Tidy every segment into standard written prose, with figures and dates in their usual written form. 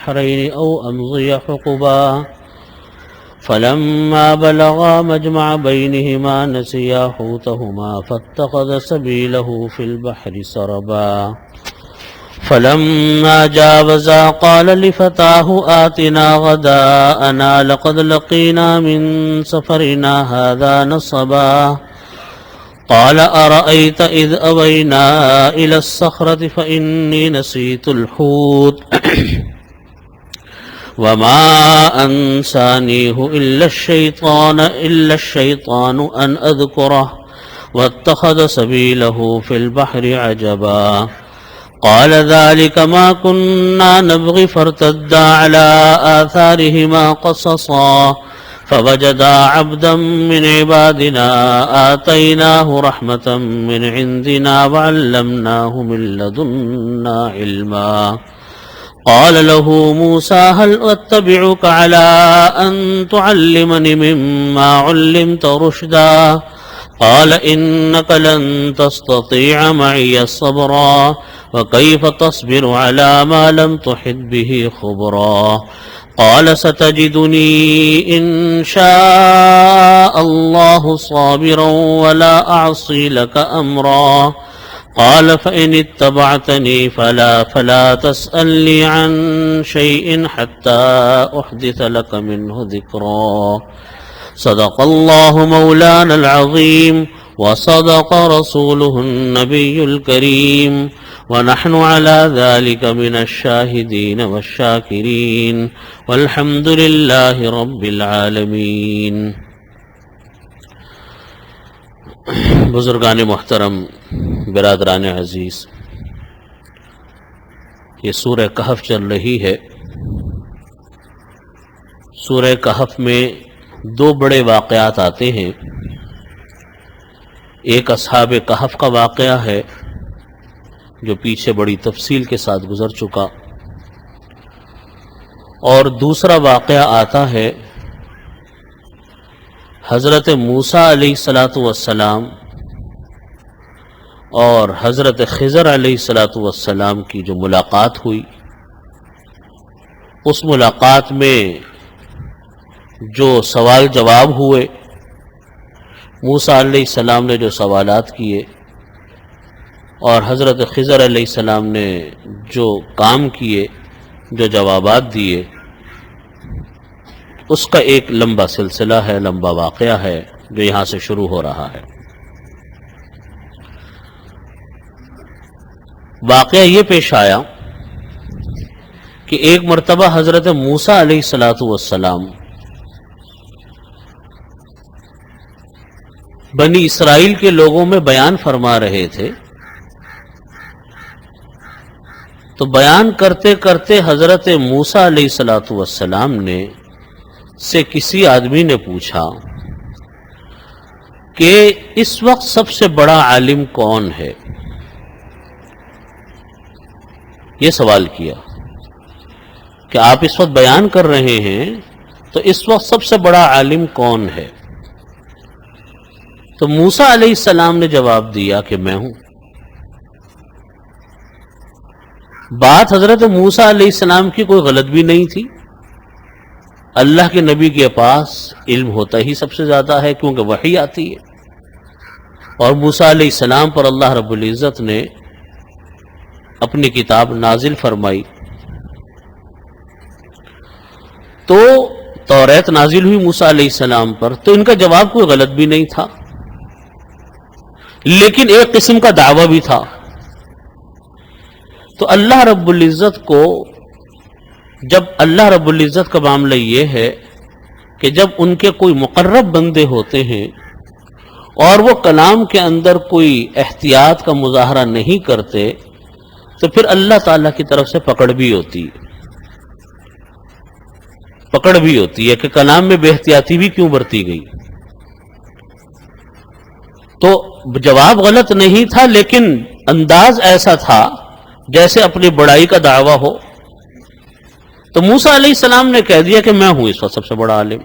البحرين أو أمضي حقبا فلما بلغا مجمع بينهما نسيا حوتهما فاتخذ سبيله في البحر سربا فلما جاوزا قال لفتاه آتنا غداءنا لقد لقينا من سفرنا هذا نصبا قال أرأيت إذ أوينا إلى الصخرة فإني نسيت الحوت وما أنسانيه إلا الشيطان أن أذكره واتخذ سبيله في البحر عجبا قال ذلك ما كنا نبغي فارتدا على آثارهما قصصا فوجدا عبدا من عبادنا آتيناه رحمة من عندنا وعلمناه من لدنا علما قال له موسى هل أتبعك على أن تعلمني مما علمت رشدا قال إنك لن تستطيع معي صبرا وكيف تصبر على ما لم تحط به خبرا قال ستجدني إن شاء الله صابرا ولا أعصي لك أمرا قال فإن اتبعتني فلا تسألني عن شيء حتى أحدث لك منه ذكرا صدق الله مولانا العظيم وصدق رسوله النبي الكريم ونحن على ذلك من الشاهدين والشاكرين والحمد لله رب العالمين۔ بزرگان محترم، برادران عزیز، یہ سورہ کہف چل رہی ہے۔ سورہ کہف میں دو بڑے واقعات آتے ہیں۔ ایک اصحاب کہف کا واقعہ ہے جو پیچھے بڑی تفصیل کے ساتھ گزر چکا، اور دوسرا واقعہ آتا ہے حضرت موسیٰ علیہ السلام اور حضرت خضر علیہ السلام کی جو ملاقات ہوئی، اس ملاقات میں جو سوال جواب ہوئے، موسیٰ علیہ السلام نے جو سوالات کیے اور حضرت خضر علیہ السلام نے جو کام کیے، جو جوابات دیے، اس کا ایک لمبا سلسلہ ہے، لمبا واقعہ ہے جو یہاں سے شروع ہو رہا ہے۔ واقعہ یہ پیش آیا کہ ایک مرتبہ حضرت موسیٰ علیہ السلام بنی اسرائیل کے لوگوں میں بیان فرما رہے تھے، تو بیان کرتے کرتے حضرت موسیٰ علیہ السلام نے سے کسی آدمی نے پوچھا کہ اس وقت سب سے بڑا عالم کون ہے؟ یہ سوال کیا کہ آپ اس وقت بیان کر رہے ہیں تو اس وقت سب سے بڑا عالم کون ہے؟ تو موسیٰ علیہ السلام نے جواب دیا کہ میں ہوں۔ بات حضرت موسیٰ علیہ السلام کی کوئی غلط بھی نہیں تھی۔ اللہ کے نبی کے پاس علم ہوتا ہی سب سے زیادہ ہے، کیونکہ وحی آتی ہے، اور موسیٰ علیہ السلام پر اللہ رب العزت نے اپنی کتاب نازل فرمائی، تو توریت نازل ہوئی موسیٰ علیہ السلام پر، تو ان کا جواب کوئی غلط بھی نہیں تھا، لیکن ایک قسم کا دعویٰ بھی تھا۔ تو اللہ رب العزت کو، جب اللہ رب العزت کا معاملہ یہ ہے کہ جب ان کے کوئی مقرب بندے ہوتے ہیں اور وہ کلام کے اندر کوئی احتیاط کا مظاہرہ نہیں کرتے، تو پھر اللہ تعالیٰ کی طرف سے پکڑ بھی ہوتی ہے کہ کلام میں بے احتیاطی بھی کیوں برتی گئی۔ تو جواب غلط نہیں تھا، لیکن انداز ایسا تھا جیسے اپنی بڑائی کا دعویٰ ہو۔ تو موسیٰ علیہ السلام نے کہہ دیا کہ میں ہوں اس وقت سب سے بڑا عالم۔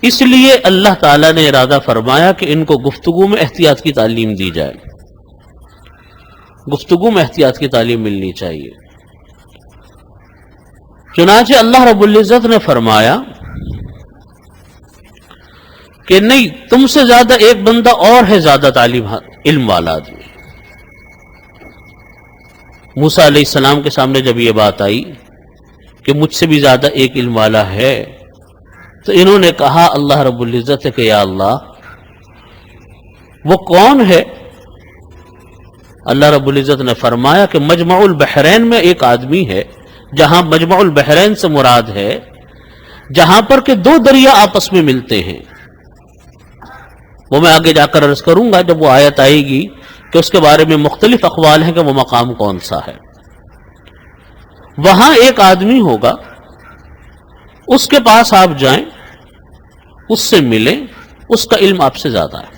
اس لیے اللہ تعالیٰ نے ارادہ فرمایا کہ ان کو گفتگو میں احتیاط کی تعلیم دی جائے، گفتگو میں احتیاط کی تعلیم ملنی چاہیے۔ چنانچہ اللہ رب العزت نے فرمایا کہ نہیں، تم سے زیادہ ایک بندہ اور ہے زیادہ تعلیم علم والا آدمی۔ موسیٰ علیہ السلام کے سامنے جب یہ بات آئی کہ مجھ سے بھی زیادہ ایک علم والا ہے، تو انہوں نے کہا اللہ رب العزت کہ یا اللہ وہ کون ہے؟ اللہ رب العزت نے فرمایا کہ مجمع البحرین میں ایک آدمی ہے، جہاں مجمع البحرین سے مراد ہے جہاں پر کہ دو دریا آپس میں ملتے ہیں۔ وہ میں آگے جا کر عرض کروں گا جب وہ آیت آئے گی کہ اس کے بارے میں مختلف اقوال ہیں کہ وہ مقام کون سا ہے۔ وہاں ایک آدمی ہوگا، اس کے پاس آپ جائیں، اس سے ملیں، اس کا علم آپ سے زیادہ ہے۔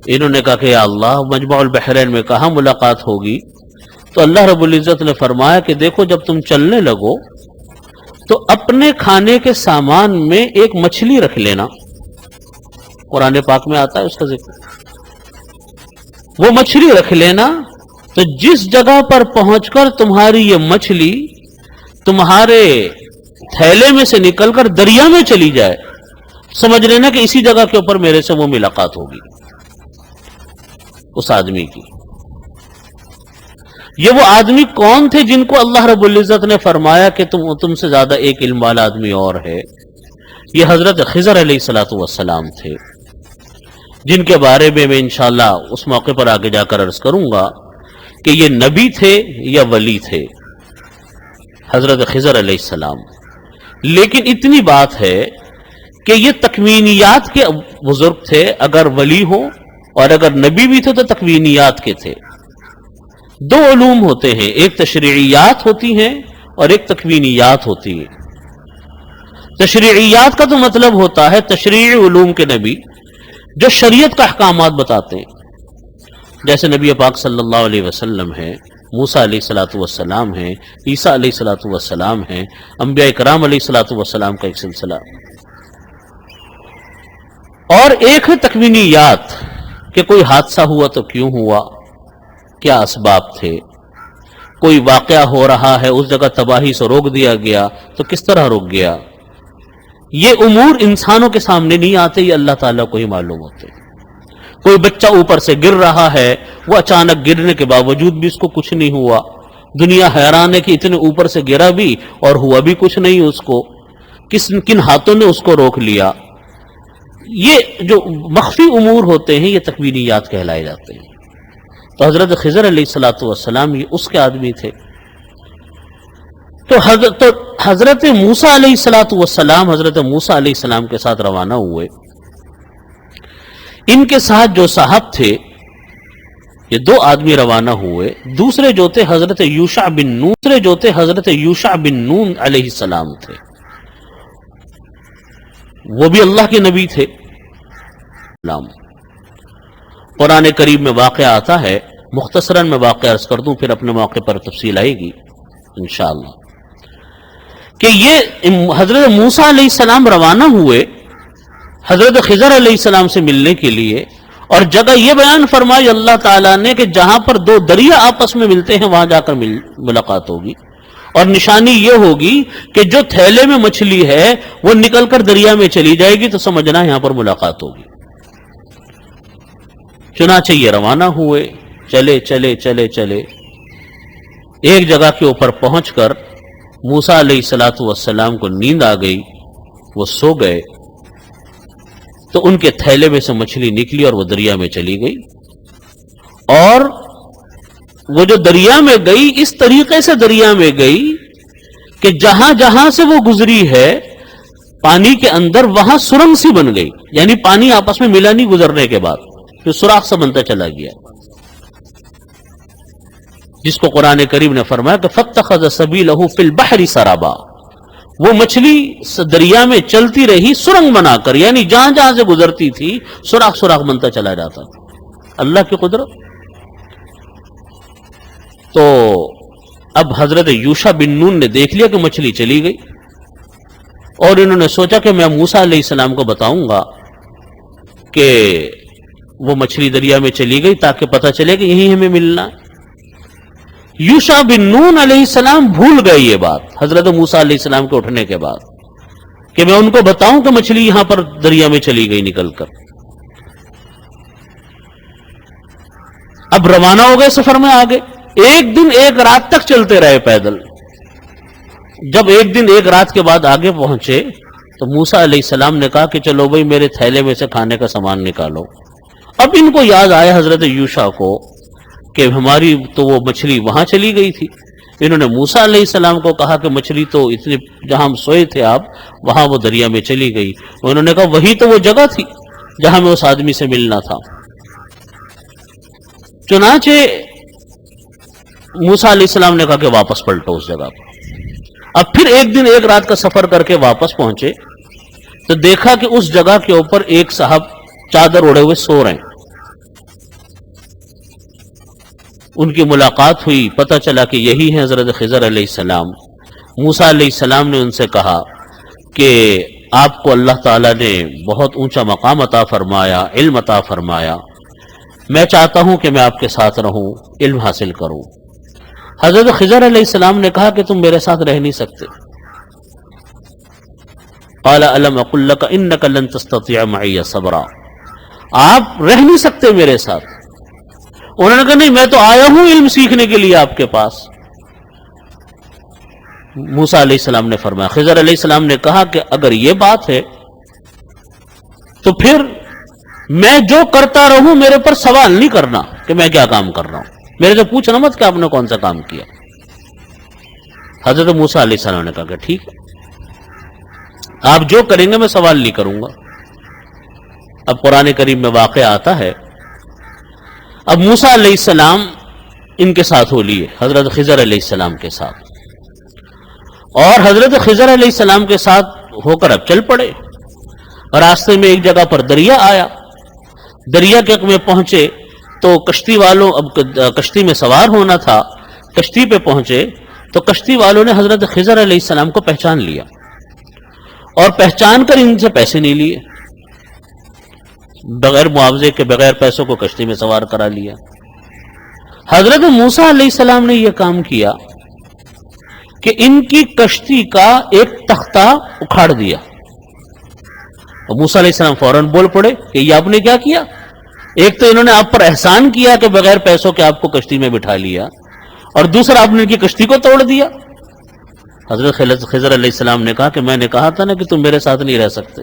انہوں نے کہا کہ یا اللہ مجمع البحرین میں کہاں ملاقات ہوگی؟ تو اللہ رب العزت نے فرمایا کہ دیکھو جب تم چلنے لگو تو اپنے کھانے کے سامان میں ایک مچھلی رکھ لینا، قرآن پاک میں آتا ہے اس کا ذکر۔ وہ مچھلی رکھ لینا، تو جس جگہ پر پہنچ کر تمہاری یہ مچھلی تمہارے تھیلے میں سے نکل کر دریا میں چلی جائے، سمجھ لینا کہ اسی جگہ کے اوپر میرے سے وہ ملاقات ہوگی اس آدمی کی۔ یہ وہ آدمی کون تھے جن کو اللہ رب العزت نے فرمایا کہ تم سے زیادہ ایک علم والا آدمی اور ہے؟ یہ حضرت خضر علیہ السلام تھے، جن کے بارے میں انشاءاللہ اس موقع پر آگے جا کر عرض کروں گا کہ یہ نبی تھے یا ولی تھے، حضرت خضر علیہ السلام۔ لیکن اتنی بات ہے کہ یہ تکوینیات کے بزرگ تھے، اگر ولی ہو اور اگر نبی بھی تھے تو تکوینیات کے تھے۔ دو علوم ہوتے ہیں، ایک تشریعیات ہوتی ہیں اور ایک تکوینیات ہوتی ہیں۔ تشریعیات کا تو مطلب ہوتا ہے تشریعی علوم کے نبی جو شریعت کا احکامات بتاتے ہیں، جیسے نبی پاک صلی اللہ علیہ وسلم ہیں، موسیٰ علیہ السلام ہیں، عیسیٰ علیہ السلام ہیں، انبیاء کرام علیہ السلام کا ایک سلسلہ۔ اور ایک ہے تکوینیات کہ کوئی حادثہ ہوا تو کیوں ہوا، کیا اسباب تھے، کوئی واقعہ ہو رہا ہے اس جگہ تباہی سے روک دیا گیا تو کس طرح روک گیا۔ یہ امور انسانوں کے سامنے نہیں آتے، یہ اللہ تعالیٰ کو ہی معلوم ہوتے۔ کوئی بچہ اوپر سے گر رہا ہے، وہ اچانک گرنے کے باوجود بھی اس کو کچھ نہیں ہوا، دنیا حیران ہے کہ اتنے اوپر سے گرا بھی اور ہوا بھی کچھ نہیں اس کو، کن ہاتھوں نے اس کو روک لیا۔ یہ جو مخفی امور ہوتے ہیں یہ تکوینیات کہلائے جاتے ہیں۔ تو حضرت خضر علیہ السلام یہ اس کے آدمی تھے۔ تو حضرت موسیٰ علیہ السلام حضرت موسیٰ علیہ السلام کے ساتھ روانہ ہوئے۔ ان کے ساتھ جو صاحب تھے، یہ دو آدمی روانہ ہوئے، دوسرے جو تھے حضرت یوشع بن نون علیہ السلام تھے، وہ بھی اللہ کے نبی تھے۔ قرآن کریم میں واقعہ آتا ہے، مختصراً میں واقعہ عرض کر دوں پھر اپنے موقع پر تفصیل آئے گی انشاءاللہ، کہ یہ حضرت موسیٰ علیہ السلام روانہ ہوئے حضرت خضر علیہ السلام سے ملنے کے لیے، اور جگہ یہ بیان فرمائی اللہ تعالیٰ نے کہ جہاں پر دو دریا آپس میں ملتے ہیں وہاں جا کر ملاقات ہوگی، اور نشانی یہ ہوگی کہ جو تھیلے میں مچھلی ہے وہ نکل کر دریا میں چلی جائے گی، تو سمجھنا یہاں پر ملاقات ہوگی۔ چنانچہ یہ روانہ ہوئے، چلے چلے چلے چلے، ایک جگہ کے اوپر پہنچ کر موسیٰ علیہ السلام کو نیند آ گئی، وہ سو گئے، تو ان کے تھیلے میں سے مچھلی نکلی اور وہ دریا میں چلی گئی، اور وہ جو دریا میں گئی اس طریقے سے دریا میں گئی کہ جہاں جہاں سے وہ گزری ہے پانی کے اندر وہاں سرنگ سی بن گئی، یعنی پانی آپس میں ملا نہیں گزرنے کے بعد، جو سوراخ سے بنتا چلا گیا، جس کو قرآن کریم نے فرمایا کہ فَاتَّخَذَ سَبِيلَهُ فِي الْبَحْرِ سَرَابًا، وہ مچھلی دریا میں چلتی رہی سرنگ بنا کر، یعنی جہاں جہاں سے گزرتی تھی سوراخ سوراخ بنتا چلا جاتا تھا۔ اللہ کی قدرت۔ تو اب حضرت یوشع بن نون نے دیکھ لیا کہ مچھلی چلی گئی، اور انہوں نے سوچا کہ میں موسیٰ علیہ السلام کو بتاؤں گا کہ وہ مچھلی دریا میں چلی گئی تاکہ پتہ چلے کہ یہی ہمیں ملنا ہے۔ یوشع بن نون علیہ السلام بھول گئے یہ بات حضرت موسیٰ علیہ السلام کے اٹھنے کے بعد کہ میں ان کو بتاؤں کہ مچھلی یہاں پر دریا میں چلی گئی نکل کر۔ اب روانہ ہو گئے سفر میں آگے، ایک دن ایک رات تک چلتے رہے پیدل۔ جب ایک دن ایک رات کے بعد آگے پہنچے تو موسیٰ علیہ السلام نے کہا کہ چلو بھائی میرے تھیلے میں سے کھانے کا سامان نکالو۔ اب ان کو یاد آیا حضرت یوشع کو کہ ہماری تو وہ مچھلی وہاں چلی گئی تھی۔ انہوں نے موسیٰ علیہ السلام کو کہا کہ مچھلی تو اتنے جہاں ہم سوئے تھے آپ وہاں وہ دریا میں چلی گئی۔ انہوں نے کہا وہی تو وہ جگہ تھی جہاں میں اس آدمی سے ملنا تھا۔ چنانچہ موسیٰ علیہ السلام نے کہا کہ واپس پلٹو اس جگہ پر۔ اب پھر ایک دن ایک رات کا سفر کر کے واپس پہنچے تو دیکھا کہ اس جگہ کے اوپر ایک صاحب چادر اوڑے ہوئے سو رہے ہیں۔ ان کی ملاقات ہوئی، پتہ چلا کہ یہی ہے حضرت خضر علیہ السلام۔ موسیٰ علیہ السلام نے ان سے کہا کہ آپ کو اللہ تعالیٰ نے بہت اونچا مقام عطا فرمایا، علم عطا فرمایا، میں چاہتا ہوں کہ میں آپ کے ساتھ رہوں، علم حاصل کروں۔ حضرت خضر علیہ السلام نے کہا کہ تم میرے ساتھ رہ نہیں سکتے۔ قال الم اقل لك انك لن تستطيع معي صبرا، آپ رہ نہیں سکتے میرے ساتھ۔ انہوں نے کہا نہیں، میں تو آیا ہوں علم سیکھنے کے لیے آپ کے پاس۔ موسیٰ علیہ السلام نے فرمایا، خضر علیہ السلام نے کہا کہ اگر یہ بات ہے تو پھر میں جو کرتا رہوں میرے پر سوال نہیں کرنا کہ میں کیا کام کر رہا ہوں، میرے سے پوچھنا مت کہ آپ نے کون سا کام کیا۔ حضرت موسیٰ علیہ السلام نے کہا کہ ٹھیک ہے، آپ جو کریں گے میں سوال نہیں کروں گا۔ اب قرآن کریم میں واقعہ آتا ہے، اب موسیٰ علیہ السلام ان کے ساتھ ہو لیے حضرت خضر علیہ السلام کے ساتھ، اور حضرت خضر علیہ السلام کے ساتھ ہو کر اب چل پڑے۔ راستے میں ایک جگہ پر دریا آیا، دریا کے میں پہنچے تو کشتی والوں، اب کشتی میں سوار ہونا تھا، کشتی پہ پہنچے تو کشتی والوں نے حضرت خضر علیہ السلام کو پہچان لیا، اور پہچان کر ان سے پیسے نہیں لیے، بغیر معاوضے کے بغیر پیسوں کو کشتی میں سوار کرا لیا۔ حضرت موسیٰ علیہ السلام نے یہ کام کیا کہ ان کی کشتی کا ایک تختہ اکھاڑ دیا۔ اور موسیٰ علیہ السلام فوراً بول پڑے کہ یہ آپ نے کیا کیا؟ ایک تو انہوں نے آپ پر احسان کیا کہ بغیر پیسوں کے آپ کو کشتی میں بٹھا لیا، اور دوسرا آپ نے ان کی کشتی کو توڑ دیا۔ حضرت خضر علیہ السلام نے کہا کہ میں نے کہا تھا نا کہ تم میرے ساتھ نہیں رہ سکتے،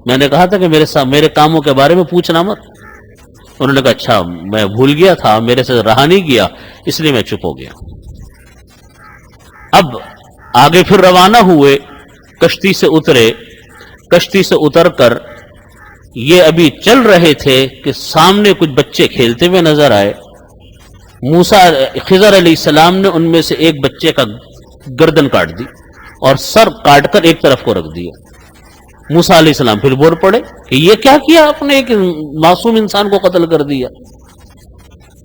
میں نے کہا تھا کہ میرے کاموں کے بارے میں پوچھنا مت۔ انہوں نے کہا اچھا میں بھول گیا تھا، میرے سے رہا نہیں گیا، اس لیے میں چپ ہو گیا۔ اب آگے پھر روانہ ہوئے، کشتی سے اترے، کشتی سے اتر کر یہ ابھی چل رہے تھے کہ سامنے کچھ بچے کھیلتے ہوئے نظر آئے۔ خضر علیہ السلام نے ان میں سے ایک بچے کا گردن کاٹ دی اور سر کاٹ کر ایک طرف کو رکھ دیا۔ موسیٰ علیہ السلام پھر بول پڑے کہ یہ کیا کیا آپ نے، ایک معصوم انسان کو قتل کر دیا۔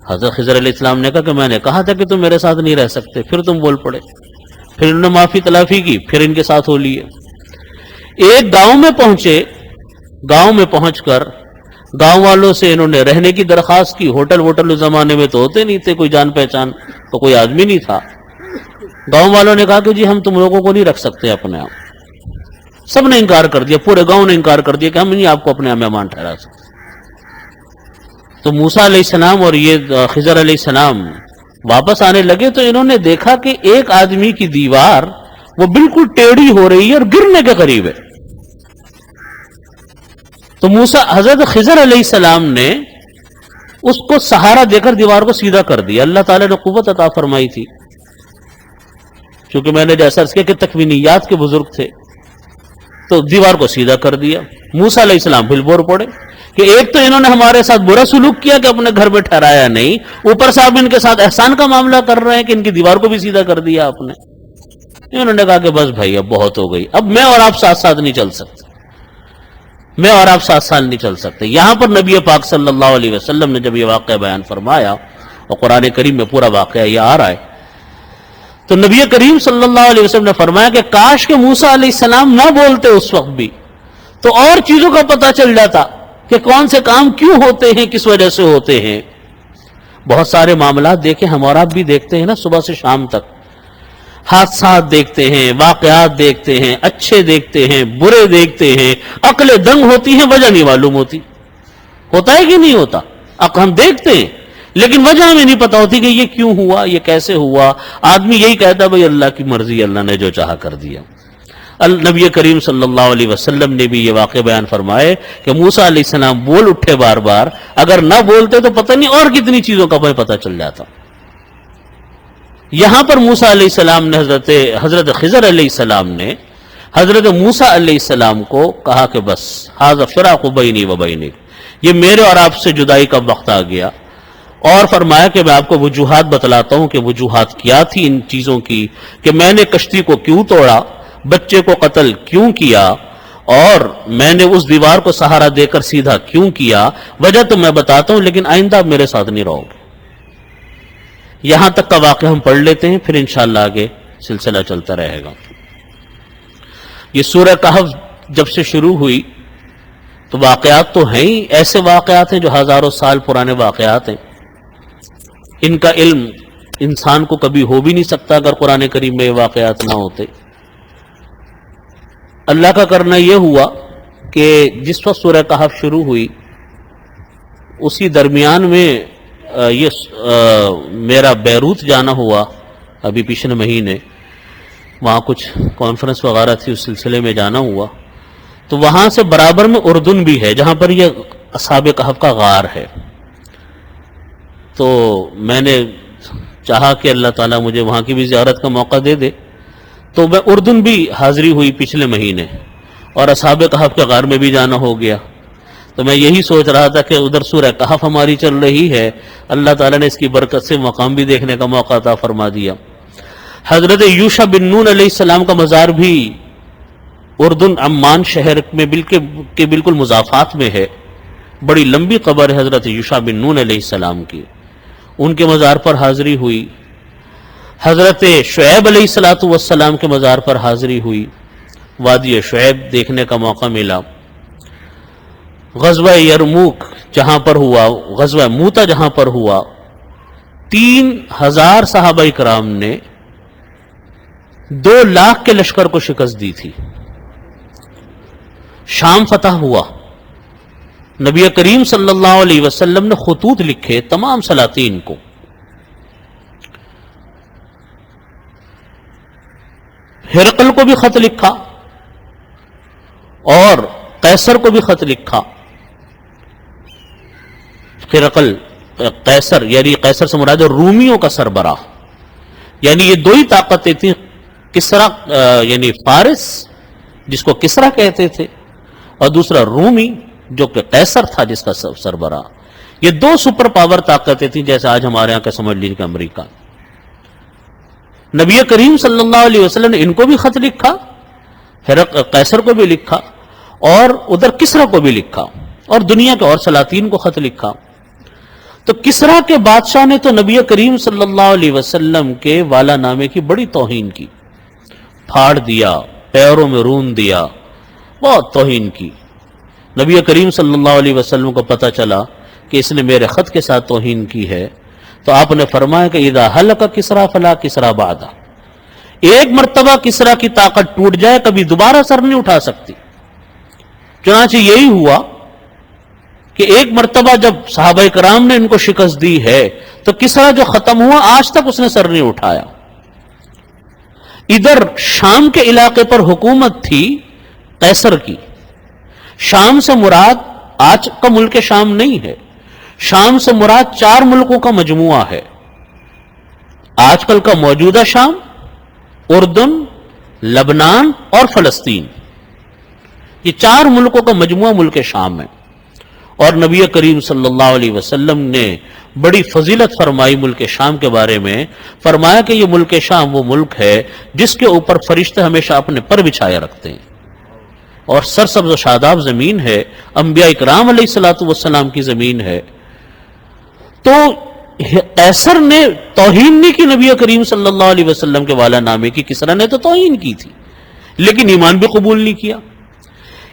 حضرت خضر علیہ السلام نے کہا کہ میں نے کہا تھا کہ تم میرے ساتھ نہیں رہ سکتے، پھر تم بول پڑے۔ پھر انہوں نے معافی تلافی کی، پھر ان کے ساتھ ہو لیے۔ ایک گاؤں میں پہنچے، گاؤں میں پہنچ کر گاؤں والوں سے انہوں نے رہنے کی درخواست کی۔ ہوٹل اس زمانے میں تو ہوتے نہیں تھے، کوئی جان پہچان تو کوئی آدمی نہیں تھا۔ گاؤں والوں نے کہا کہ جی ہم تم لوگوں کو نہیں رکھ سکتے اپنے آپ۔ سب نے انکار کر دیا، پورے گاؤں نے انکار کر دیا کہ ہم نہیں آپ کو اپنے یہاں مہمان ٹھہرا سکتے۔ تو موسیٰ علیہ السلام اور یہ خضر علیہ السلام واپس آنے لگے تو انہوں نے دیکھا کہ ایک آدمی کی دیوار وہ بالکل ٹیڑھی ہو رہی ہے اور گرنے کے قریب ہے۔ تو حضرت خضر علیہ السلام نے اس کو سہارا دے کر دیوار کو سیدھا کر دیا۔ اللہ تعالیٰ نے قوت عطا فرمائی تھی، چونکہ میں نے جیسا اس کے کہ تکوینیات کے بزرگ تھے، تو دیوار کو سیدھا کر دیا۔ موسیٰ علیہ السلام پھر بول پڑے کہ ایک تو انہوں نے ہمارے ساتھ برا سلوک کیا کہ اپنے گھر میں ٹھہرایا نہیں، اوپر سے آپ ان کے ساتھ احسان کا معاملہ کر رہے ہیں کہ ان کی دیوار کو بھی سیدھا کر دیا آپ نے۔ انہوں نے کہا کہ بس بھائی اب بہت ہو گئی، اب میں اور آپ ساتھ ساتھ نہیں چل سکتے، میں اور آپ ساتھ ساتھ نہیں چل سکتے۔ یہاں پر نبی پاک صلی اللہ علیہ وسلم نے جب یہ واقعہ بیان فرمایا، اور قرآن کریم میں پورا واقعہ یہ آ رہا ہے، تو نبی کریم صلی اللہ علیہ وسلم نے فرمایا کہ کاش کہ موسیٰ علیہ السلام نہ بولتے اس وقت بھی، تو اور چیزوں کا پتہ چل جاتا کہ کون سے کام کیوں ہوتے ہیں، کس وجہ سے ہوتے ہیں۔ بہت سارے معاملات دیکھیں، ہم اور آپ بھی دیکھتے ہیں نا، صبح سے شام تک حادثات دیکھتے ہیں، واقعات دیکھتے ہیں، اچھے دیکھتے ہیں، برے دیکھتے ہیں، عقلیں دنگ ہوتی ہیں، وجہ نہیں معلوم ہوتی۔ ہوتا ہے کہ نہیں ہوتا؟ ہم دیکھتے ہیں لیکن وجہ ہمیں نہیں پتا ہوتی کہ یہ کیوں ہوا، یہ کیسے ہوا۔ آدمی یہی کہتا ہے بھئی اللہ کی مرضی، اللہ نے جو چاہا کر دیا۔ نبی کریم صلی اللہ علیہ وسلم نے بھی یہ واقعہ بیان فرمائے کہ موسیٰ علیہ السلام بول اٹھے بار بار، اگر نہ بولتے تو پتہ نہیں اور کتنی چیزوں کا ہمیں پتہ چل جاتا۔ یہاں پر موسیٰ علیہ السلام نے حضرت خضر علیہ السلام نے حضرت موسیٰ علیہ السلام کو کہا کہ بس ھذا فراق بینی و بینک، یہ میرے اور آپ سے جدائی کا وقت آ گیا، اور فرمایا کہ میں آپ کو وجوہات بتلاتا ہوں کہ وجوہات کیا تھی ان چیزوں کی، کہ میں نے کشتی کو کیوں توڑا، بچے کو قتل کیوں کیا، اور میں نے اس دیوار کو سہارا دے کر سیدھا کیوں کیا۔ وجہ تو میں بتاتا ہوں لیکن آئندہ آپ میرے ساتھ نہیں رہو گے۔ یہاں تک کا واقعہ ہم پڑھ لیتے ہیں، پھر انشاءاللہ آگے سلسلہ چلتا رہے گا۔ یہ سورہ کہف جب سے شروع ہوئی تو واقعات تو ہیں ہی، ایسے واقعات ہیں جو ہزاروں سال پرانے واقعات ہیں، ان کا علم انسان کو کبھی ہو بھی نہیں سکتا اگر قرآن کریم میں یہ واقعات نہ ہوتے۔ اللہ کا کرنا یہ ہوا کہ جس وقت سورہ کہف شروع ہوئی اسی درمیان میں میرا بیروت جانا ہوا، ابھی پچھلے مہینے وہاں کچھ کانفرنس وغیرہ تھی، اس سلسلے میں جانا ہوا، تو وہاں سے برابر میں اردن بھی ہے جہاں پر یہ اصحاب کہف کا غار ہے۔ تو میں نے چاہا کہ اللہ تعالیٰ مجھے وہاں کی بھی زیارت کا موقع دے دے، تو میں اردن بھی حاضری ہوئی پچھلے مہینے، اور اصحاب کہف کے غار میں بھی جانا ہو گیا۔ تو میں یہی سوچ رہا تھا کہ ادھر سورہ کہف ہماری چل رہی ہے، اللہ تعالیٰ نے اس کی برکت سے مقام بھی دیکھنے کا موقع عطا فرما دیا۔ حضرت یوشع بن نون علیہ السلام کا مزار بھی اردن عمان شہر میں بالکل مضافات میں ہے، بڑی لمبی قبر ہے حضرت یوشع بن نون علیہ السلام کی، ان کے مزار پر حاضری ہوئی۔ حضرت شعیب علیہ السلام کے مزار پر حاضری ہوئی، وادی شعیب دیکھنے کا موقع ملا۔ غزوہ یرموک جہاں پر ہوا، غزوہ موتا جہاں پر ہوا، 3000 صحابہ کرام نے 2 لاکھ کے لشکر کو شکست دی تھی۔ شام فتح ہوا، نبی کریم صلی اللہ علیہ وسلم نے خطوط لکھے تمام سلاطین کو، ہرقل کو بھی خط لکھا اور قیصر کو بھی خط لکھا۔ ہرقل قیصر، یعنی قیصر سے مراد رومیوں کا سربراہ، یعنی یہ 2 ہی طاقتیں تھیں، کسرا یعنی فارس جس کو کسرا کہتے تھے، اور دوسرا رومی جو کہ قیصر تھا جس کا سربراہ۔ یہ 2 سپر پاور طاقتیں تھیں، جیسے آج ہمارے یہاں کا سمجھ لیجیے کہ امریکہ۔ نبی کریم صلی اللہ علیہ وسلم نے ان کو بھی خط لکھا، قیصر کو بھی لکھا، اور ادھر کسرا کو بھی لکھا، اور دنیا کے اور سلاطین کو خط لکھا۔ تو کسرا کے بادشاہ نے تو نبی کریم صلی اللہ علیہ وسلم کے والا نامے کی بڑی توہین کی، پھاڑ دیا، پیروں میں رون دیا، بہت توہین کی۔ نبی کریم صلی اللہ علیہ وسلم کو پتہ چلا کہ اس نے میرے خط کے ساتھ توہین کی ہے، تو آپ نے فرمایا کہ اذا ہلک کسرا فلا کسرا بعدہ، ایک مرتبہ کسرا کی طاقت ٹوٹ جائے کبھی دوبارہ سر نہیں اٹھا سکتی۔ چنانچہ یہی ہوا کہ ایک مرتبہ جب صحابہ کرام نے ان کو شکست دی ہے تو کسرا جو ختم ہوا آج تک اس نے سر نہیں اٹھایا۔ ادھر شام کے علاقے پر حکومت تھی قیصر کی۔ شام سے مراد آج کا ملک شام نہیں ہے، شام سے مراد 4 ملکوں کا مجموعہ ہے۔ آج کل کا موجودہ شام، اردن، لبنان اور فلسطین، یہ 4 ملکوں کا مجموعہ ملک شام ہے۔ اور نبی کریم صلی اللہ علیہ وسلم نے بڑی فضیلت فرمائی ملک شام کے بارے میں، فرمایا کہ یہ ملک شام وہ ملک ہے جس کے اوپر فرشتے ہمیشہ اپنے پر بچھایا رکھتے ہیں، اور سرسبز و شاداب زمین ہے، انبیاء اکرام علیہ السلام کی زمین ہے۔ تو قیصر نے توہین نہیں کی نبی کریم صلی اللہ علیہ وسلم کے والا نامے کی، کسرا نے تو توہین کی تھی لیکن ایمان بھی قبول نہیں کیا۔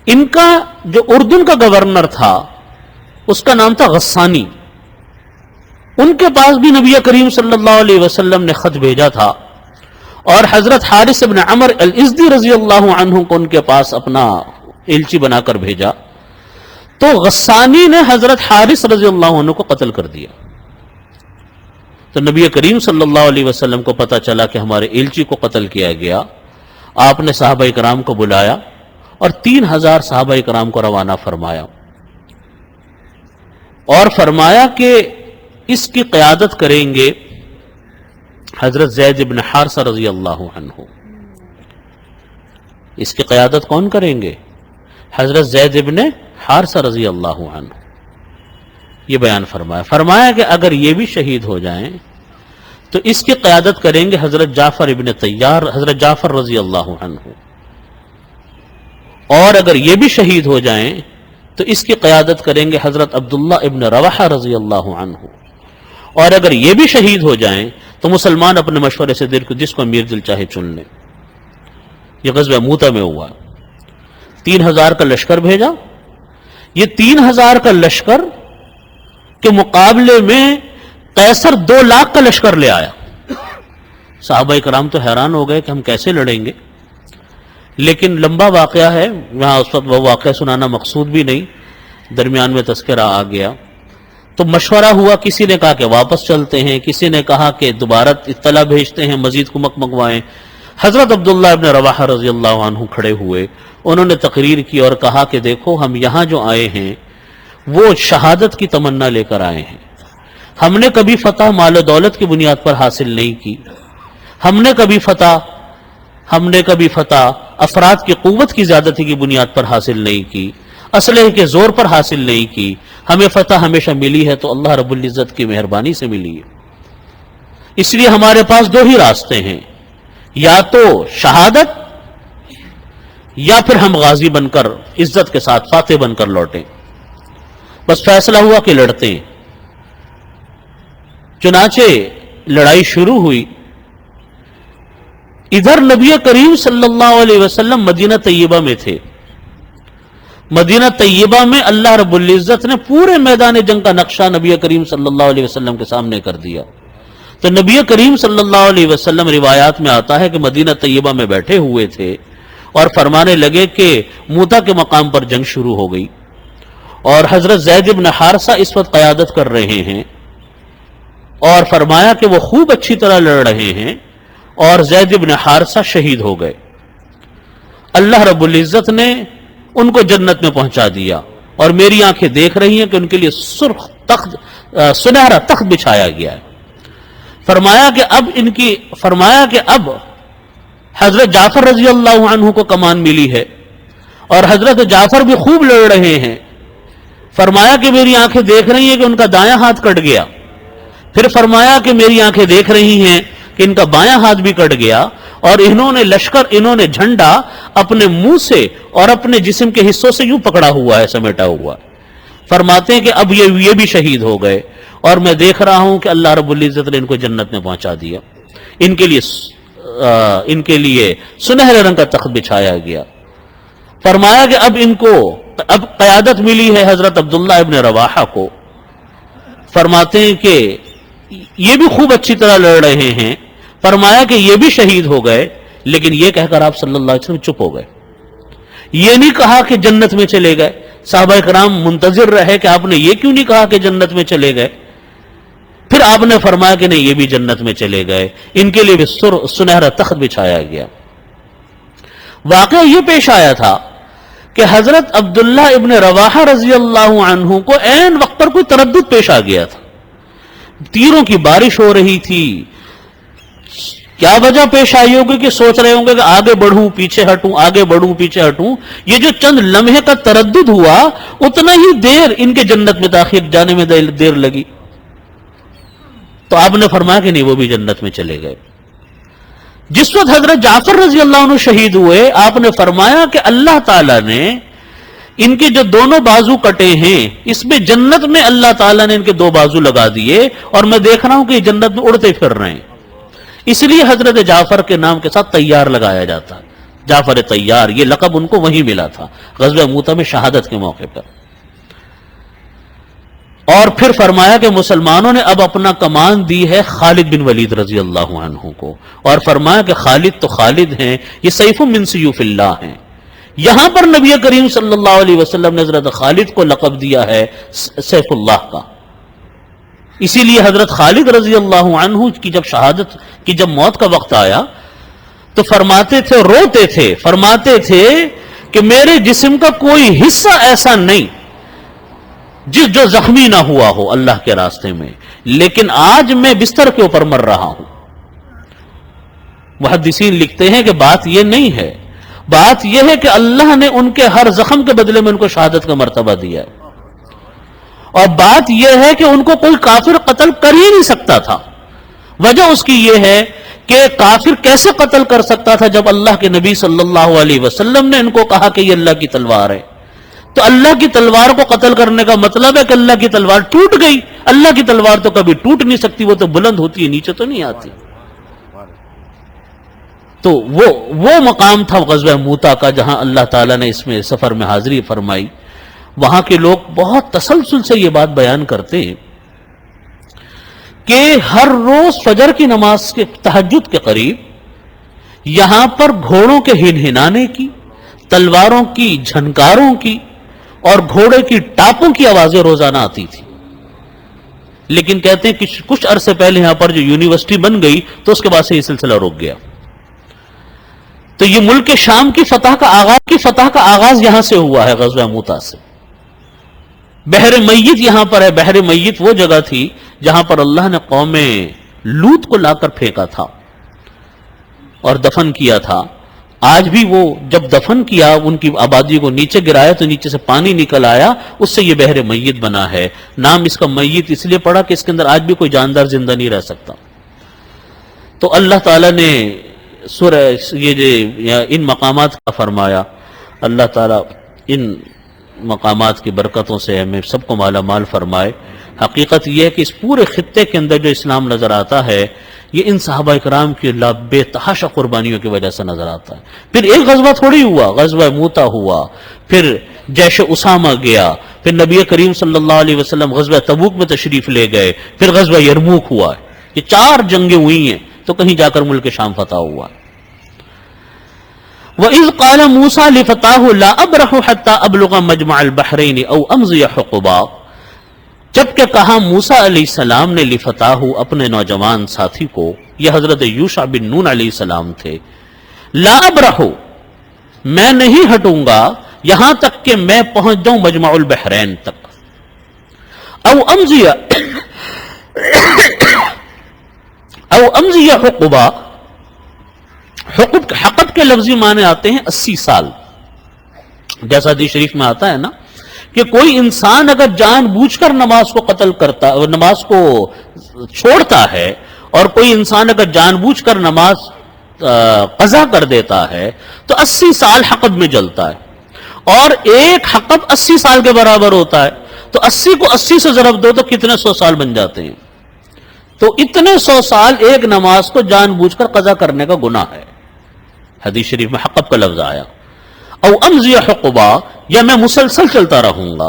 ان کا جو اردن کا گورنر تھا اس کا نام تھا غسانی. ان کے پاس بھی نبی کریم صلی اللہ علیہ وسلم نے خط بھیجا تھا اور حضرت حارث بن عمر الازدی رضی اللہ عنہ کو ان کے پاس اپنا ایلچی بنا کر بھیجا. تو غسانی نے حضرت حارث رضی اللہ عنہ کو قتل کر دیا. تو نبی کریم صلی اللہ علیہ وسلم کو پتا چلا کہ ہمارے ایلچی کو قتل کیا گیا. آپ نے صحابہ کرام کو بلایا اور 3000 صحابہ کرام کو روانہ فرمایا اور فرمایا کہ اس کی قیادت کریں گے حضرت زید بن حارثہ رضی اللہ عنہ. اس کی قیادت کون کریں گے؟ حضرت زید بن حارثہ رضی اللہ عنہ. یہ بیان فرمایا کہ اگر یہ بھی شہید ہو جائیں تو اس کی قیادت کریں گے حضرت جعفر ابن طیار، حضرت جعفر رضی اللہ عنہ. اور اگر یہ بھی شہید ہو جائیں تو اس کی قیادت کریں گے حضرت عبداللہ ابن رواحہ رضی اللہ عنہ. اور اگر یہ بھی شہید ہو جائیں تو مسلمان اپنے مشورے سے جس کو امیر دل چاہے چن لیں. یہ غزوہ موتہ میں ہوا. 3000 کا لشکر بھیجا. یہ 3000 کا لشکر کے مقابلے میں قیصر 2 لاکھ کا لشکر لے آیا. صحابہ کرام تو حیران ہو گئے کہ ہم کیسے لڑیں گے. لیکن لمبا واقعہ ہے، یہاں اس وقت وہ واقعہ سنانا مقصود بھی نہیں، درمیان میں تذکرہ آ گیا. تو مشورہ ہوا، کسی نے کہا کہ واپس چلتے ہیں، کسی نے کہا کہ دوبارہ اطلاع بھیجتے ہیں، مزید کمک منگوائیں. حضرت عبداللہ ابن رواحہ رضی اللہ عنہ کھڑے ہوئے، انہوں نے تقریر کی اور کہا کہ دیکھو ہم یہاں جو آئے ہیں وہ شہادت کی تمنا لے کر آئے ہیں. ہم نے کبھی فتح مال و دولت کی بنیاد پر حاصل نہیں کی. ہم نے کبھی فتح افراد کی قوت کی زیادتی کی بنیاد پر حاصل نہیں کی، اسلحے کے زور پر حاصل نہیں کی. ہمیں فتح ہمیشہ ملی ہے تو اللہ رب العزت کی مہربانی سے ملی ہے. اس لیے ہمارے پاس 2 ہی راستے ہیں، یا تو شہادت یا پھر ہم غازی بن کر عزت کے ساتھ فاتح بن کر لوٹیں. بس فیصلہ ہوا کہ لڑتے ہیں. چنانچہ لڑائی شروع ہوئی. ادھر نبی کریم صلی اللہ علیہ وسلم مدینہ طیبہ میں تھے. مدینہ طیبہ میں اللہ رب العزت نے پورے میدان جنگ کا نقشہ نبی کریم صلی اللہ علیہ وسلم کے سامنے کر دیا. تو نبی کریم صلی اللہ علیہ وسلم روایات میں آتا ہے کہ مدینہ طیبہ میں بیٹھے ہوئے تھے اور فرمانے لگے کہ موتہ کے مقام پر جنگ شروع ہو گئی اور حضرت زید بن حارثہ اس وقت قیادت کر رہے ہیں. اور فرمایا کہ وہ خوب اچھی طرح لڑ رہے ہیں اور زید بن حارثہ شہید ہو گئے. اللہ رب العزت نے ان کو جنت میں پہنچا دیا اور میری آنکھیں دیکھ رہی ہیں کہ ان کے لیے سنہرا تخت بچھایا گیا ہے. فرمایا کہ اب حضرت جعفر رضی اللہ عنہ کو کمان ملی ہے اور حضرت جعفر بھی خوب لڑ رہے ہیں. فرمایا کہ میری آنکھیں دیکھ رہی ہیں کہ ان کا دایاں ہاتھ کٹ گیا. پھر فرمایا کہ میری آنکھیں دیکھ رہی ہیں کہ ان کا بایاں ہاتھ بھی کٹ گیا اور انہوں نے جھنڈا اپنے منہ سے اور اپنے جسم کے حصوں سے یوں پکڑا ہوا ہے، سمیٹا ہوا. فرماتے ہیں کہ اب یہ بھی شہید ہو گئے اور میں دیکھ رہا ہوں کہ اللہ رب العزت نے ان کو جنت میں پہنچا دیا. ان کے لیے سنہرے رنگ کا تخت بچھایا گیا. فرمایا کہ اب قیادت ملی ہے حضرت عبداللہ ابن رواحہ کو. فرماتے ہیں کہ یہ بھی خوب اچھی طرح لڑ رہے ہیں. فرمایا کہ یہ بھی شہید ہو گئے، لیکن یہ کہہ کر آپ صلی اللہ علیہ وسلم چپ ہو گئے. یہ نہیں کہا کہ جنت میں چلے گئے. صحابہ کرام منتظر رہے کہ آپ نے یہ کیوں نہیں کہا کہ جنت میں چلے گئے. پھر آپ نے فرمایا کہ نہیں، یہ بھی جنت میں چلے گئے. ان کے لیے بھی سنہرا تخت بچھایا گیا. واقعہ یہ پیش آیا تھا کہ حضرت عبداللہ ابن رواحہ رضی اللہ عنہ کو عین وقت پر کوئی تردد پیش آ گیا تھا. تیروں کی بارش ہو رہی تھی. کیا وجہ پیش آئی ہوگی کہ سوچ رہے ہوں گے کہ آگے بڑھوں پیچھے ہٹوں، آگے بڑھوں پیچھے ہٹوں. یہ جو چند لمحے کا تردد ہوا، اتنا ہی دیر ان کے جنت میں داخل جانے میں دیر لگی. تو آپ نے فرمایا کہ نہیں، وہ بھی جنت میں چلے گئے. جس وقت حضرت جعفر رضی اللہ عنہ شہید ہوئے، آپ نے فرمایا کہ اللہ تعالیٰ نے ان کے جو دونوں بازو کٹے ہیں، اس میں جنت میں اللہ تعالیٰ نے ان کے 2 بازو لگا دیے اور میں دیکھ رہا ہوں کہ یہ جنت میں اڑتے پھر رہے ہیں. اس لیے حضرت جعفر کے نام کے ساتھ طیار لگایا جاتا ہے. جعفر طیار، یہ لقب ان کو وہیں ملا تھا غزوہ موتہ میں شہادت کے موقع پر. اور پھر فرمایا کہ مسلمانوں نے اب اپنا کمان دی ہے خالد بن ولید رضی اللہ عنہ کو، اور فرمایا کہ خالد تو خالد ہیں، یہ سیف من سیوف اللہ ہیں۔ یہاں پر نبی کریم صلی اللہ علیہ وسلم نے حضرت خالد کو لقب دیا ہے سیف اللہ کا۔ اسی لیے حضرت خالد رضی اللہ عنہ کی جب شہادت کی جب موت کا وقت آیا تو فرماتے تھے، روتے تھے، فرماتے تھے کہ میرے جسم کا کوئی حصہ ایسا نہیں جو زخمی نہ ہوا ہو اللہ کے راستے میں، لیکن آج میں بستر کے اوپر مر رہا ہوں۔ محدثین لکھتے ہیں کہ بات یہ نہیں ہے، بات یہ ہے کہ اللہ نے ان کے ہر زخم کے بدلے میں ان کو شہادت کا مرتبہ دیا ہے، اور بات یہ ہے کہ ان کو کوئی کافر قتل کر ہی نہیں سکتا تھا۔ وجہ اس کی یہ ہے کہ کافر کیسے قتل کر سکتا تھا جب اللہ کے نبی صلی اللہ علیہ وسلم نے ان کو کہا کہ یہ اللہ کی تلوار ہے؟ تو اللہ کی تلوار کو قتل کرنے کا مطلب ہے کہ اللہ کی تلوار ٹوٹ گئی۔ اللہ کی تلوار تو کبھی ٹوٹ نہیں سکتی، وہ تو بلند ہوتی ہے، نیچے تو نہیں آتی۔ تو وہ مقام تھا غزوہ موتا کا جہاں اللہ تعالیٰ نے اس میں سفر میں حاضری فرمائی۔ وہاں کے لوگ بہت تسلسل سے یہ بات بیان کرتے ہیں کہ ہر روز فجر کی نماز کے تہجد کے قریب یہاں پر گھوڑوں کے ہنہنانے کی، تلواروں کی جھنکاروں کی اور گھوڑے کی ٹاپوں کی آوازیں روزانہ آتی تھی۔ لیکن کہتے ہیں کہ کچھ عرصے پہلے یہاں پر جو یونیورسٹی بن گئی تو اس کے بعد سے یہ سلسلہ رک گیا۔ تو یہ ملک شام کی فتح کا آغاز یہاں سے ہوا ہے، غزوہ موتا سے۔ بحر میت یہاں پر ہے۔ بحر میت وہ جگہ تھی جہاں پر اللہ نے قوم لوط کو لا کر پھینکا تھا اور دفن کیا تھا۔ آج بھی وہ جب دفن کیا ان کی آبادی کو نیچے گرایا تو نیچے سے پانی نکل آیا، اس سے یہ بحر میت بنا ہے۔ نام اس کا میت اس لیے پڑا کہ اس کے اندر آج بھی کوئی جاندار زندہ نہیں رہ سکتا۔ تو اللہ تعالیٰ نے سورہ ان مقامات کا فرمایا۔ اللہ تعالیٰ ان مقامات کی برکتوں سے ہمیں سب کو مالا مال فرمائے۔ حقیقت یہ ہے کہ اس پورے خطے کے اندر جو اسلام نظر آتا ہے یہ ان صحابہ اکرام کی بے تحاشا قربانیوں کی وجہ سے نظر آتا ہے۔ پھر ایک غزوہ تھوڑی ہوا، غزوہ موتا ہوا، پھر جیش اسامہ گیا، پھر نبی کریم صلی اللہ علیہ وسلم غزوہ تبوک میں تشریف لے گئے، پھر غزوہ یرموک ہوا ہے۔ یہ 4 جنگیں ہوئی ہیں تو کہیں جا کر ملک شام فتح ہوا ہے۔ وَإِذْ قَالَ مُوسَىٰ لِفَتَاهُ لَا أَبْرَحُ حَتَّىٰ أَبْلُغَ مَجْمَعَ الْبَحْرَيْنِ أَوْ أَمْضِيَ حُقُبًا، جبکہ کہا موسیٰ علیہ السلام نے لفتاہ اپنے نوجوان ساتھی کو، یہ حضرت یوشع بن نون علیہ السلام تھے، لا ابرح، میں نہیں ہٹوں گا یہاں تک کہ میں پہنچ جاؤں مجمع البحرین تک، او امضی حقبا، حقب کے لفظی معنی آتے ہیں 80 سال، جیسا حدیث شریف میں آتا ہے نا کہ کوئی انسان اگر جان بوجھ کر نماز کو قتل کرتا، نماز کو چھوڑتا ہے، اور کوئی انسان اگر جان بوجھ کر نماز قضا کر دیتا ہے تو 80 سال حقب میں جلتا ہے، اور ایک حقب 80 سال کے برابر ہوتا ہے، تو 80 کو 80 سے ضرب دو تو کتنے 100 سال بن جاتے ہیں۔ تو اتنے 100 سال ایک نماز کو جان بوجھ کر قضا کرنے کا گناہ ہے۔ حدیث شریف میں حقب کا لفظ آیا، او امضی حقبا، یا میں مسلسل چلتا رہوں گا۔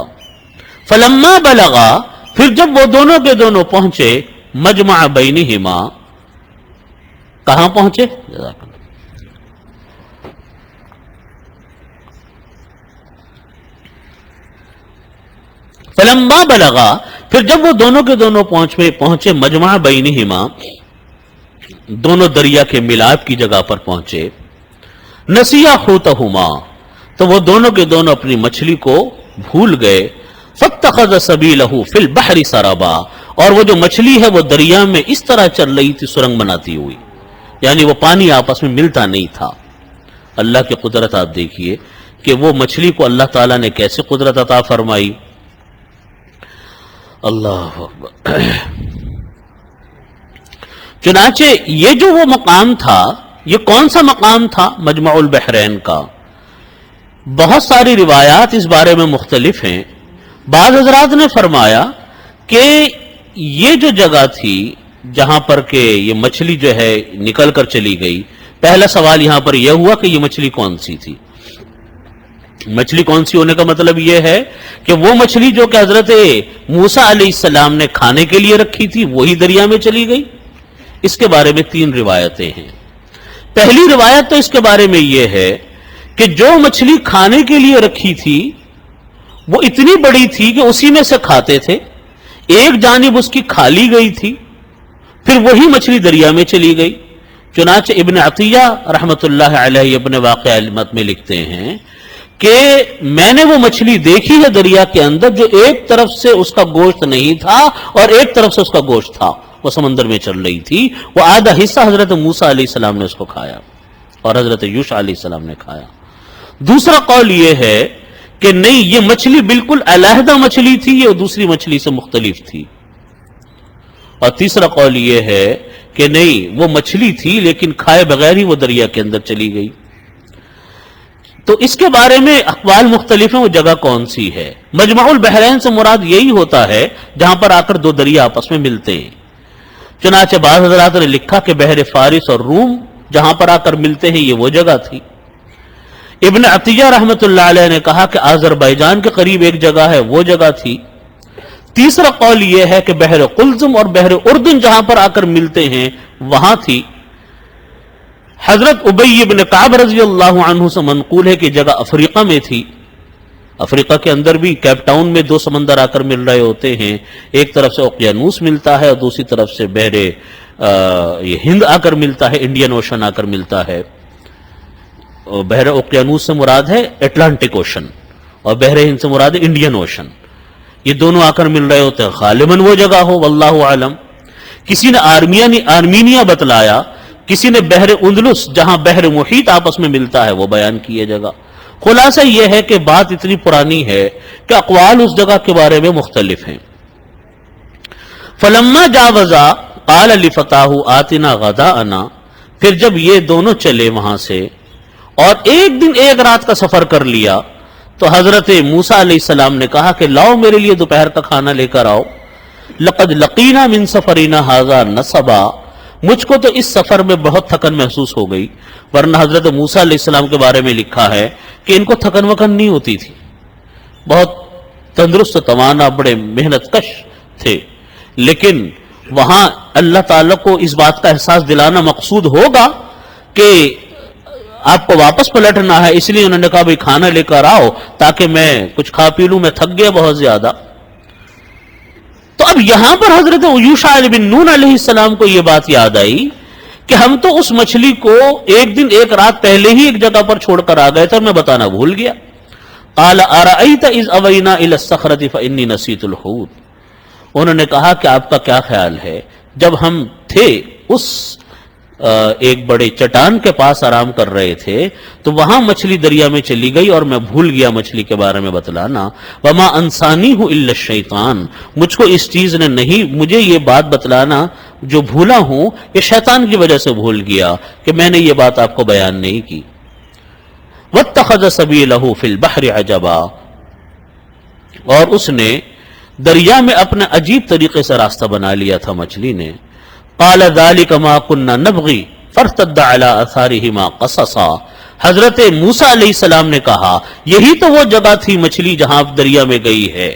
فلما بلغا، پھر جب وہ دونوں کے دونوں پہنچے مجمع بینہما، کہاں پہنچے؟ فلما بلغا، پھر جب وہ دونوں کے دونوں پہنچے مجمع بینہما، دونوں دریا کے ملاپ کی جگہ پر پہنچے، نسیا حوتہما، تو وہ دونوں کے دونوں اپنی مچھلی کو بھول گئے، فاتخذ سبیلہ فی البحر سربا، اور وہ جو مچھلی ہے وہ دریا میں اس طرح چل رہی تھی سرنگ بناتی ہوئی، یعنی وہ پانی آپس میں ملتا نہیں تھا۔ اللہ کی قدرت آپ دیکھیے کہ وہ مچھلی کو اللہ تعالیٰ نے کیسے قدرت عطا فرمائی۔ اللہ اکبر۔ چنانچہ یہ جو وہ مقام تھا، یہ کون سا مقام تھا؟ مجمع البحرین کا۔ بہت ساری روایات اس بارے میں مختلف ہیں۔ بعض حضرات نے فرمایا کہ یہ جو جگہ تھی جہاں پر کہ یہ مچھلی جو ہے نکل کر چلی گئی، پہلا سوال یہاں پر یہ ہوا کہ یہ مچھلی کون سی تھی؟ مچھلی کون سی ہونے کا مطلب یہ ہے کہ وہ مچھلی جو کہ حضرت موسیٰ علیہ السلام نے کھانے کے لیے رکھی تھی وہی دریا میں چلی گئی. اس کے بارے میں 3 روایتیں ہیں. پہلی روایت تو اس کے بارے میں یہ ہے کہ جو مچھلی کھانے کے لیے رکھی تھی وہ اتنی بڑی تھی کہ اسی میں سے کھاتے تھے. ایک جانب اس کی کھا لی گئی تھی، پھر وہی مچھلی دریا میں چلی گئی. چنانچہ ابن عطیہ رحمت اللہ علیہ اپنے واقعہ علمت میں لکھتے ہیں کہ میں نے وہ مچھلی دیکھی ہے دریا کے اندر جو ایک طرف سے اس کا گوشت نہیں تھا اور ایک طرف سے اس کا گوشت تھا، وہ سمندر میں چل رہی تھی. وہ آدھا حصہ حضرت موسیٰ علیہ السلام نے اس کو کھایا اور حضرت یوشع علیہ السلام نے کھایا. دوسرا قول یہ ہے کہ نہیں، یہ مچھلی بالکل علیحدہ مچھلی تھی، یہ دوسری مچھلی سے مختلف تھی. اور تیسرا قول یہ ہے کہ نہیں، وہ مچھلی تھی لیکن کھائے بغیر ہی وہ دریا کے اندر چلی گئی. تو اس کے بارے میں اقوال مختلف ہیں وہ جگہ کون سی ہے. مجمع البحرین سے مراد یہی ہوتا ہے جہاں پر آ کر 2 دریا آپس میں ملتے ہیں. چنانچہ بعض حضرات نے لکھا کہ بحر فارس اور روم جہاں پر آ کر ملتے ہیں یہ وہ جگہ تھی. ابن عطیہ رحمت اللہ علیہ نے کہا کہ آذربائیجان کے قریب ایک جگہ ہے وہ جگہ تھی. تیسرا قول یہ ہے کہ بحر قلزم اور بحر اردن جہاں پر آ کر ملتے ہیں وہاں تھی. حضرت ابی بن کعب رضی اللہ عنہ سے منقول ہے کہ جگہ افریقہ میں تھی. افریقہ کے اندر بھی کیپ ٹاؤن میں 2 سمندر آ کر مل رہے ہوتے ہیں، ایک طرف سے اوقیانوس ملتا ہے اور دوسری طرف سے بحر یہ ہند آ کر ملتا ہے، انڈین اوشن آ کر ملتا ہے. بحر اوقیانوس سے مراد ہے اٹلانٹک اوشن اور بحر ہند سے مراد ہے انڈین اوشن. یہ دونوں آ کر مل رہے ہوتے ہیں. غالباً وہ جگہ ہو، واللہ عالم. کسی نے آرمینیا بتلایا، کسی نے بحر اندلس جہاں بحر محیط آپس میں ملتا ہے وہ بیان کی ہے جگہ. خلاصہ یہ ہے کہ بات اتنی پرانی ہے کہ اقوال اس جگہ کے بارے میں مختلف ہیں. فلما جاوزا قال لفتاہ آتنا غداءنا، پھر جب یہ دونوں چلے وہاں سے اور ایک دن ایک رات کا سفر کر لیا تو حضرت موسیٰ علیہ السلام نے کہا کہ لاؤ میرے لیے دوپہر کا کھانا لے کر آؤ. لقد لقینا من سفرنا ھذا نصبا، مجھ کو تو اس سفر میں بہت تھکن محسوس ہو گئی. ورنہ حضرت موسیٰ علیہ السلام کے بارے میں لکھا ہے کہ ان کو تھکن وکن نہیں ہوتی تھی، بہت تندرست توانا، بڑے محنت کش تھے. لیکن وہاں اللہ تعالیٰ کو اس بات کا احساس دلانا مقصود ہوگا کہ آپ کو واپس پلٹنا ہے، اس لیے انہوں نے کہا بھئی کھانا لے کر آؤ تاکہ میں کچھ کھا پی لوں، میں تھک گیا بہت زیادہ. تو اب یہاں پر حضرت یوشع بن نون علیہ السلام کو یہ بات یاد آئی کہ ہم تو اس مچھلی کو ایک دن ایک رات پہلے ہی ایک جگہ پر چھوڑ کر آ گئے تھے اور میں بتانا بھول گیا. قال ارأیت اذ اوینا الی الصخرۃ فانی نسیت الحوت، انہوں نے کہا کہ آپ کا کیا خیال ہے جب ہم تھے اس ایک بڑے چٹان کے پاس آرام کر رہے تھے تو وہاں مچھلی دریا میں چلی گئی اور میں بھول گیا مچھلی کے بارے میں بتلانا. وما انسانی الا الشیطان، مجھ کو اس چیز نے نہیں، مجھے یہ بات بتلانا جو بھولا ہوں یہ شیطان کی وجہ سے بھول گیا کہ میں نے یہ بات آپ کو بیان نہیں کی. واتخذ سبیلہ فی البحر عجبا، اور اس نے دریا میں اپنا عجیب طریقے سے راستہ بنا لیا تھا مچھلی نے. قال ذلك ما كنا نبغي فارتد على اثارهما قصصا، حضرت موسیٰ علیہ السلام نے کہا یہی تو وہ جگہ تھی مچھلی جہاں اب دریا میں گئی ہے.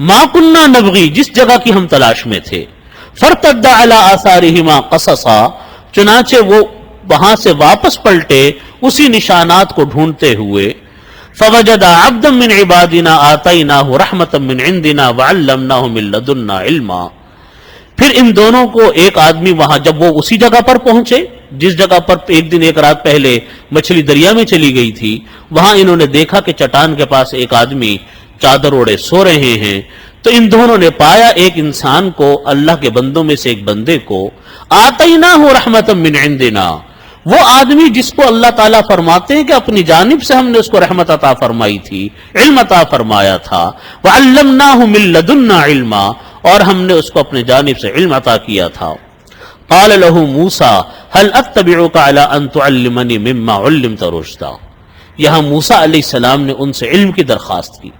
ما كنا نبغي، جس جگہ کی ہم تلاش میں تھے. فارتد على اثارهما قصصا، چنانچہ وہ وہاں سے واپس پلٹے اسی نشانات کو ڈھونڈتے ہوئے. فوجد عبدا من عبادنا آتیناہ رحمتا من عندنا وعلمناہ من لدنا علما، پھر ان دونوں کو ایک آدمی وہاں جب وہ اسی جگہ پر پہنچے جس جگہ پر ایک دن ایک رات پہلے مچھلی دریا میں چلی گئی تھی، وہاں انہوں نے دیکھا کہ چٹان کے پاس ایک آدمی چادر اوڑے سو رہے ہیں. تو ان دونوں نے پایا ایک انسان کو، اللہ کے بندوں میں سے ایک بندے کو. آتیناہ رحمتا من عندنا، وہ آدمی جس کو اللہ تعالیٰ فرماتے ہیں کہ اپنی جانب سے ہم نے اس کو رحمت عطا فرمائی تھی، علم عطا فرمایا تھا. وعلمناہ من لدنا علما، اور ہم نے اس کو اپنے جانب سے علم عطا کیا تھا. قال له موسیٰ هل اتبعک علی ان تعلمنی مما علمت رشدا، یہاں موسیٰ علیہ السلام نے ان سے علم کی درخواست کی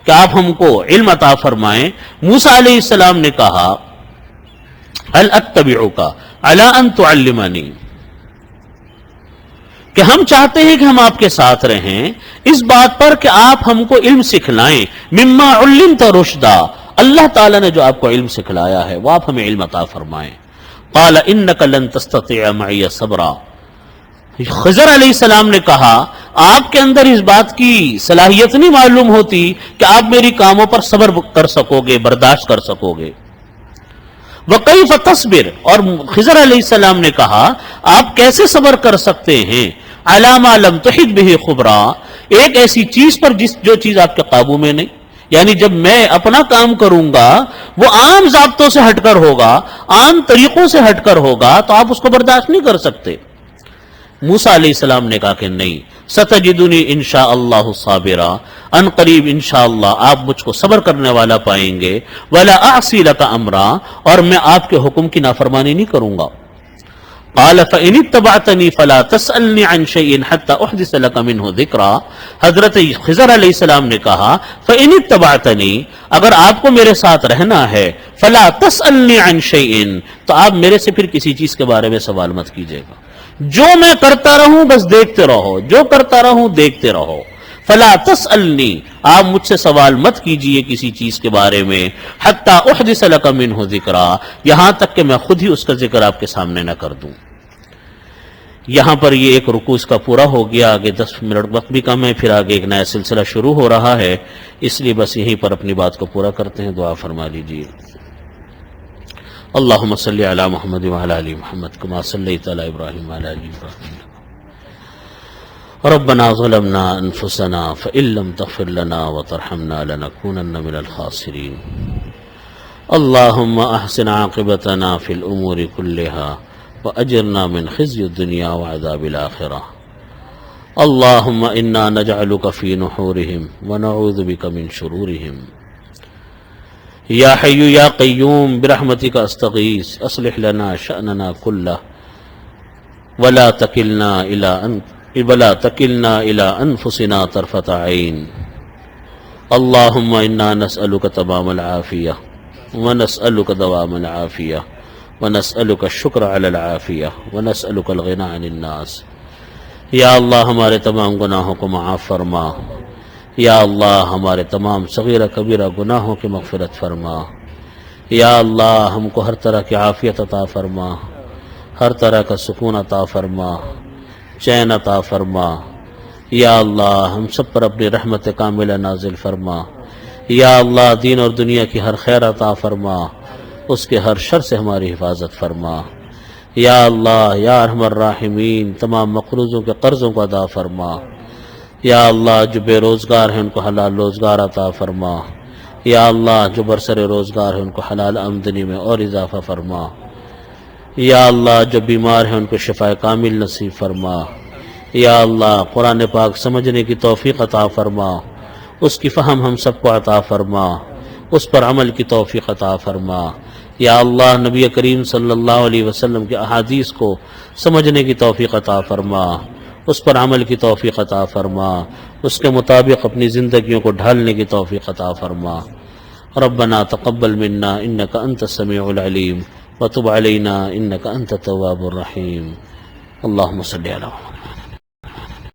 کہ آپ ہم کو علم عطا فرمائیں. موسیٰ علیہ السلام نے کہا هل اتبعک علی ان تعلمنی، کہ ہم چاہتے ہیں کہ ہم آپ کے ساتھ رہیں اس بات پر کہ آپ ہم کو علم سکھلائیں، مما علمت رشدا، اللہ تعالیٰ نے جو آپ کو علم سکھلایا ہے وہ آپ ہمیں علم عطا فرمائیں۔ قال انک لن تستطیع معی صبرا، خضر علیہ السلام نے کہا آپ کے اندر اس بات کی صلاحیت نہیں معلوم ہوتی کہ آپ میری کاموں پر صبر کر سکو گے، برداشت کر سکو گے۔ وَكَيْفَ تَصْبِرُ، اور خضر علیہ السلام نے کہا آپ کیسے صبر کر سکتے ہیں، عَلَى مَا لَمْ تُحِطْ بِهِ خُبْرًا، ایک ایسی چیز پر جو چیز آپ کے قابو میں نہیں، یعنی جب میں اپنا کام کروں گا وہ عام ضابطوں سے ہٹ کر ہوگا، عام طریقوں سے ہٹ کر ہوگا، تو آپ اس کو برداشت نہیں کر سکتے۔ موسیٰ علیہ السلام نے کہا کہ نہیں، ستجدنی انشاءاللہ صابرا، ان قریب انشاءاللہ آپ مجھ کو صبر کرنے والا پائیں گے، ولا اعصی لک امرا، اور میں آپ کے حکم کی نافرمانی نہیں کروں گا۔ قال فإن اتبعتنی فلا تسألنی عن شیء حتى احدث لک منہ ذکرا، حضرت خضر علیہ السلام نے کہا فإن اتبعتنی، اگر آپ کو میرے ساتھ رہنا ہے، فلا تسألنی عن شیء، تو آپ میرے سے پھر کسی چیز کے بارے میں سوال مت کیجیے گا، جو میں کرتا رہوں بس دیکھتے رہو، جو کرتا رہوں دیکھتے رہو۔ فلا تسألنی، آپ مجھ سے سوال مت کیجئے کسی چیز کے بارے میں، حتی احدث لک منہ ذکرا، یہاں تک کہ میں خود ہی اس کا ذکر آپ کے سامنے نہ کر دوں۔ یہاں پر یہ ایک رکوع اس کا پورا ہو گیا، آگے 10 منٹ وقت بھی کم ہے، پھر آگے ایک نیا سلسلہ شروع ہو رہا ہے، اس لیے بس یہیں پر اپنی بات کو پورا کرتے ہیں، دعا فرما لیجیے۔ اللہم صلی علی محمد وعلی آل محمد کما صلیت علی ابراہیم وعلی آل ابراہیم۔ ربنا ظلمنا انفسنا فإن لم تغفر لنا وترحمنا لنكونن من الخاسرین۔ اللہم احسن عاقبتنا فی الامور کلها وأجرنا من خزي الدنيا وعذاب الآخرة۔ اللهم إنا نجعلك في نحورهم ونعوذ بك من شرورهم۔ يا حي يا قيوم برحمتك أستغيث أصلح لنا شأننا كله ولا تكلنا إلى أنفسنا طرفة عين۔ اللهم إنا نسألك تمام العافية ونسألك دوام العافية ونسألك الشکر علی العافیہ ونسألك الغنى عن الناس۔ یا اللہ ہمارے تمام گناہوں کو معاف فرما، یا اللہ ہمارے تمام صغیرہ کبیرہ گناہوں کی مغفرت فرما، یا اللہ ہم کو ہر طرح کی عافیت عطا فرما، ہر طرح کا سکون عطا فرما، چین عطا فرما، یا اللہ ہم سب پر اپنی رحمت کاملہ نازل فرما، یا اللہ دین اور دنیا کی ہر خیر عطا فرما، اس کے ہر شر سے ہماری حفاظت فرما، یا اللہ یا ارحم الراحمین تمام مقروضوں کے قرضوں کو ادا فرما، یا اللہ جو بے روزگار ہیں ان کو حلال روزگار عطا فرما، یا اللہ جو برسر روزگار ہیں ان کو حلال آمدنی میں اور اضافہ فرما، یا اللہ جو بیمار ہیں ان کو شفا کامل نصیب فرما، یا اللہ قرآن پاک سمجھنے کی توفیق عطا فرما، اس کی فہم ہم سب کو عطا فرما، اس پر عمل کی توفیق عطا فرما، یا اللہ نبی کریم صلی اللہ علیہ وسلم کے احادیث کو سمجھنے کی توفیق عطا فرما، اس پر عمل کی توفیق عطا فرما، اس کے مطابق اپنی زندگیوں کو ڈھالنے کی توفیق عطا فرما۔ ربنا تقبل منا انک انت السمیع العلیم وتب علینا انک انت التواب الرحیم۔ اللہم صلی علی محمد۔